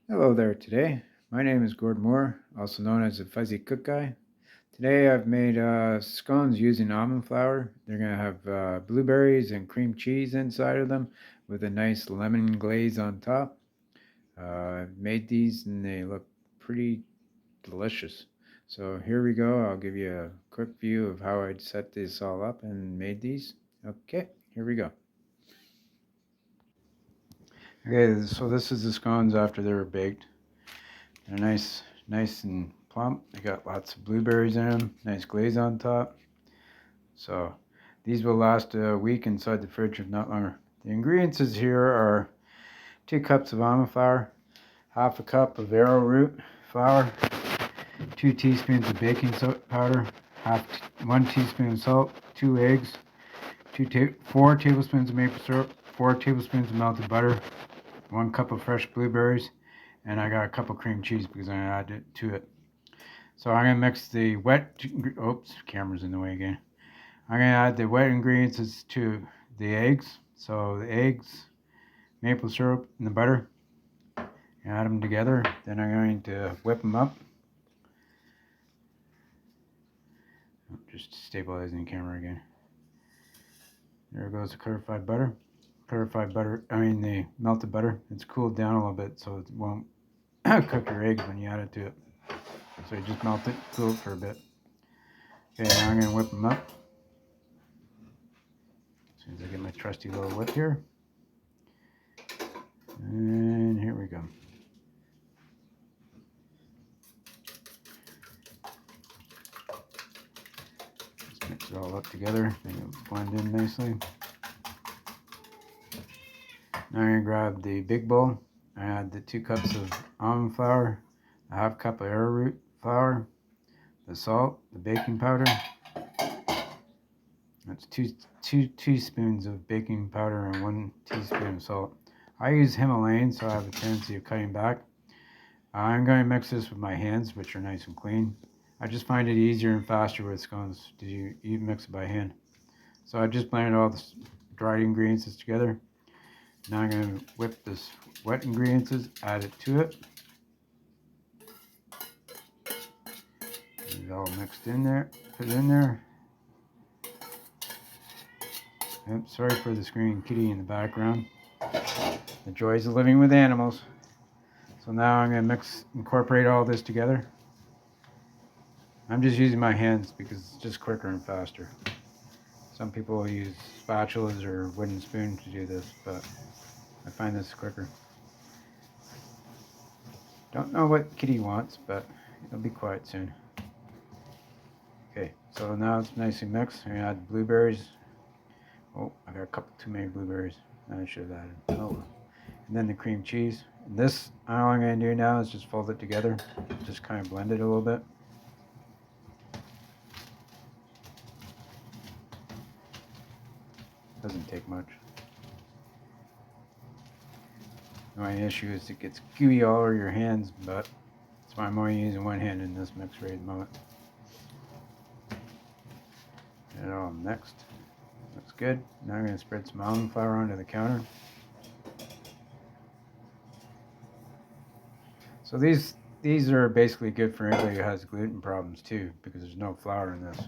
Hello there today. My name is Gord Moore, also known as the Fuzzy Cook Guy. Today I've made scones using almond flour. They're going to have blueberries and cream cheese inside of them with a nice lemon glaze on top. I've made these and they look pretty delicious. So here we go. I'll give you a quick view of how I'd set this all up and made these. Okay, here we go. Okay, so this is the scones after they were baked. They're nice and plump. They got lots of blueberries in them. Nice glaze on top. So these will last a week inside the fridge, if not longer. The ingredients here are 2 cups of almond flour, half a cup of arrowroot flour, 2 teaspoons of baking soda powder, 1 teaspoon of salt, 2 eggs, 4 tablespoons of maple syrup, 4 tablespoons of melted butter, 1 cup of fresh blueberries, and I got a cup of cream cheese because I'm going to add it to it. So I'm going to mix the oops, camera's in the way again. I'm going to add the wet ingredients to the eggs. So the eggs, maple syrup, and the butter. Add them together. Then I'm going to whip them up. Just stabilizing the camera again. There goes the clarified butter. The melted butter. It's cooled down a little bit so it won't cook your eggs when you add it to it. So you just melt it, cool it for a bit. Okay, now I'm going to whip them up. As soon as I get my trusty little whip here. And here we go. Just mix it all up together, then it'll blend in nicely. Now I'm going to grab the big bowl. I add the 2 cups of almond flour, a half cup of arrowroot flour, the salt, the baking powder. That's two teaspoons of baking powder and 1 teaspoon of salt. I use Himalayan, so I have a tendency of cutting back. I'm going to mix this with my hands, which are nice and clean. I just find it easier and faster with scones to you mix it by hand. So I just blended all the dried ingredients together. Now I'm going to whip this wet ingredients, add it to it. It's all mixed in there, put it in there. Oops, sorry for the screaming kitty in the background. The joys of living with animals. So now I'm going to incorporate all this together. I'm just using my hands because it's just quicker and faster. Some people will use spatulas or wooden spoons to do this, but I find this quicker. Don't know what kitty wants, but it'll be quiet soon. Okay, so now it's nicely mixed. I'm going to add blueberries. Oh, I got a couple too many blueberries. I should have added. Oh, and then the cream cheese. And this, all I'm going to do now is just fold it together. Just kind of blend it a little bit. Doesn't take much. The only issue is it gets gooey all over your hands, but that's why I'm only using one hand in this mix right at the moment. Get it all mixed. Looks good. Now I'm going to spread some almond flour onto the counter. So these are basically good for anybody who has gluten problems too, because there's no flour in this.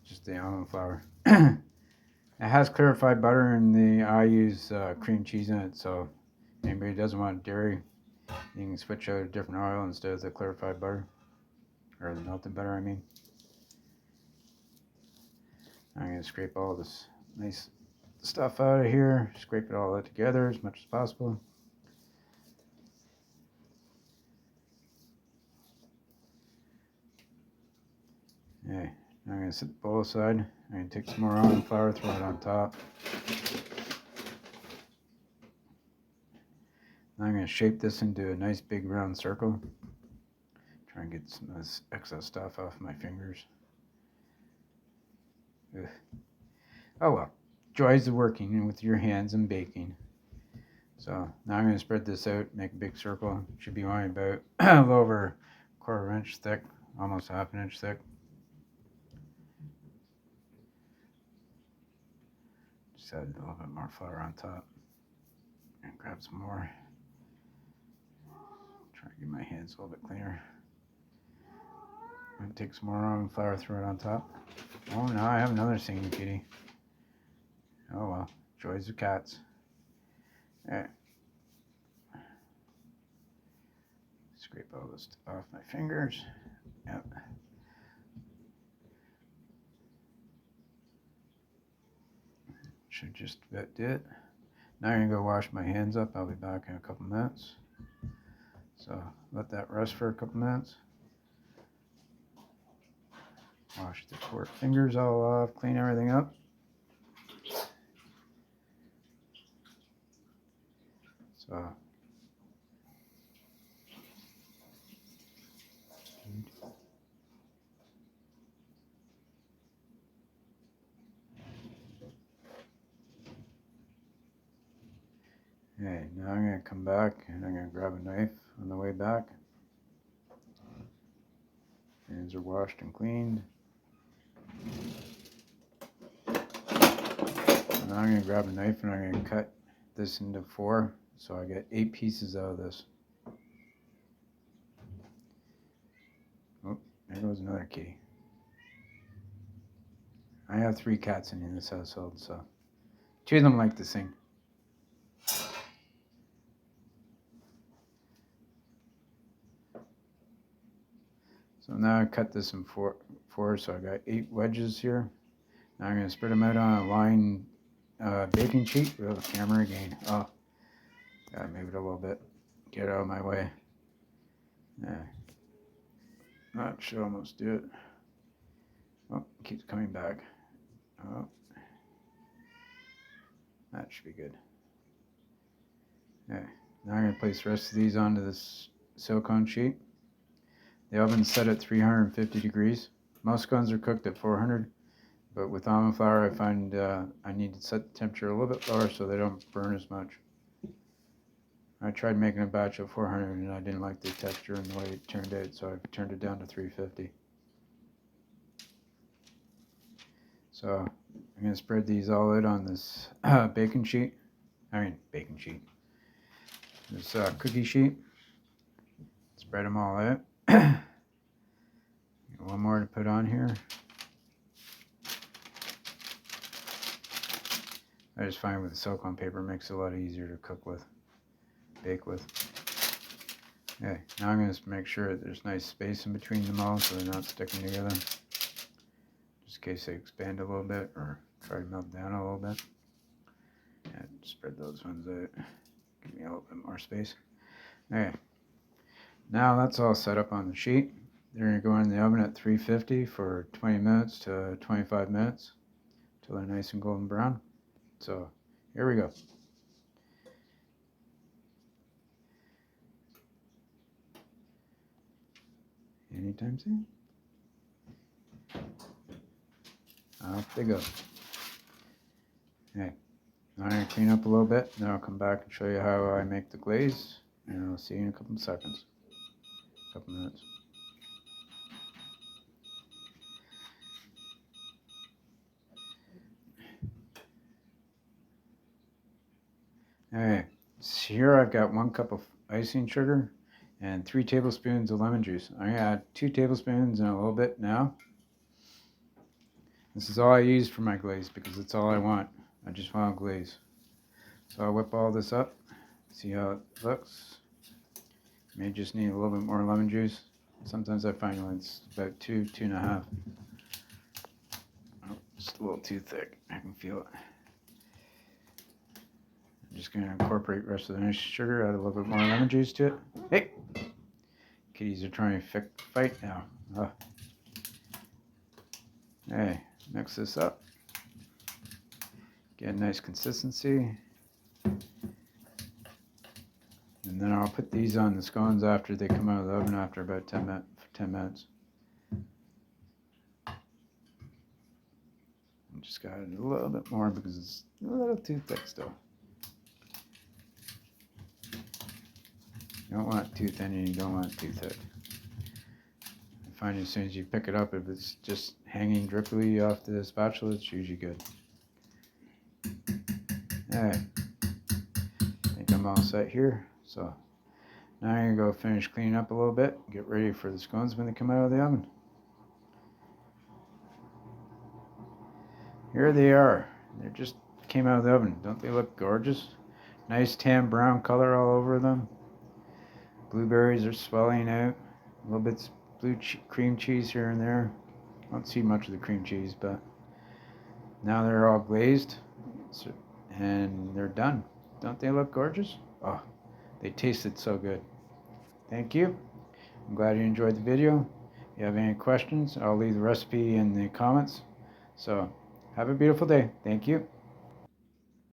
Just the almond flour. It has clarified butter, and I use cream cheese in it. So anybody who doesn't want dairy, you can switch out a different oil instead of the clarified butter, or the melted butter, I mean. I'm going to scrape all this nice stuff out of here, scrape it all together as much as possible. Okay, now I'm going to set the bowl aside. I'm going to take some more almond flour, throw it on top. Now I'm going to shape this into a nice big round circle. Try and get some of this excess stuff off my fingers. Ugh. Oh well, joys of working with your hands and baking. So now I'm going to spread this out, make a big circle. It should be only about a little over a quarter inch thick, almost half an inch thick. Just add a little bit more flour on top and grab some more. Try to get my hands a little bit cleaner. I'm gonna take some more almond flour, throw it on top. Oh, now I have another singing kitty. Oh well, joys of cats. Alright. Scrape all this off my fingers. Yep. Should just about do it. Now I'm going to go wash my hands up. I'll be back in a couple minutes. So let that rest for a couple minutes. Wash the fork fingers all off, clean everything up. So okay, now I'm going to come back and I'm going to grab a knife on the way back. Hands are washed and cleaned. And now I'm going to grab a knife and I'm going to cut this into 4. So I get 8 pieces out of this. Oh, there goes another kitty. I have 3 cats in this household, so 2 of them like to sing. So now I cut this in 4, so I got 8 wedges here. Now I'm going to spread them out on a lined baking sheet. We have a camera again. Oh, gotta move it a little bit. Get out of my way. Yeah. That should almost do it. Oh, it keeps coming back. Oh, that should be good. Okay, now I'm going to place the rest of these onto this silicone sheet. The oven's set at 350 degrees. Most scones are cooked at 400, but with almond flour I find I need to set the temperature a little bit lower so they don't burn as much. I tried making a batch of 400 and I didn't like the texture and the way it turned out, so I turned it down to 350. So I'm going to spread these all out on this baking sheet. This cookie sheet. Spread them all out. One more to put on here. I just find with the silicone paper it makes it a lot easier to cook with, bake with. Okay, now I'm going to make sure that there's nice space in between them all so they're not sticking together. Just in case they expand a little bit or try to melt down a little bit. And spread those ones out. Give me a little bit more space. Okay, now that's all set up on the sheet. They're going to go in the oven at 350 for 20 minutes to 25 minutes until they're nice and golden brown. So here we go. Anytime soon. Off they go. Okay, now I'm going to clean up a little bit. Then I'll come back and show you how I make the glaze. And I'll see you in a couple of seconds. Couple minutes. Alright, so here I've got 1 cup of icing sugar and 3 tablespoons of lemon juice. I'm going to add 2 tablespoons in a little bit now. This is all I use for my glaze because it's all I want. I just want a glaze. So I'll whip all this up, see how it looks. May just need a little bit more lemon juice. Sometimes I find when it's about 2.5. Oh, just a little too thick. I can feel it. I'm just going to incorporate the rest of the nice sugar, add a little bit more lemon juice to it. Hey! Kitties are trying to fight now. Oh. Hey, mix this up. Get a nice consistency. And then I'll put these on the scones after they come out of the oven after about 10 minutes. I just got it a little bit more because it's a little too thick still. You don't want it too thin and you don't want it too thick. I find as soon as you pick it up, if it's just hanging drippily off the spatula, it's usually good. Alright, I think I'm all set here. So Now I'm going to go finish cleaning up a little bit, get ready for the scones when they come out of the oven. Here they are. They just came out of the oven. Don't they look gorgeous? Nice tan brown color all over them. Blueberries are swelling out. A little bit cream cheese here and there. I don't see much of the cream cheese, but now they're all glazed and they're done. Don't they look gorgeous? Oh, they tasted so good. Thank you. I'm glad you enjoyed the video. If you have any questions, I'll leave the recipe in the comments. So, have a beautiful day. Thank you.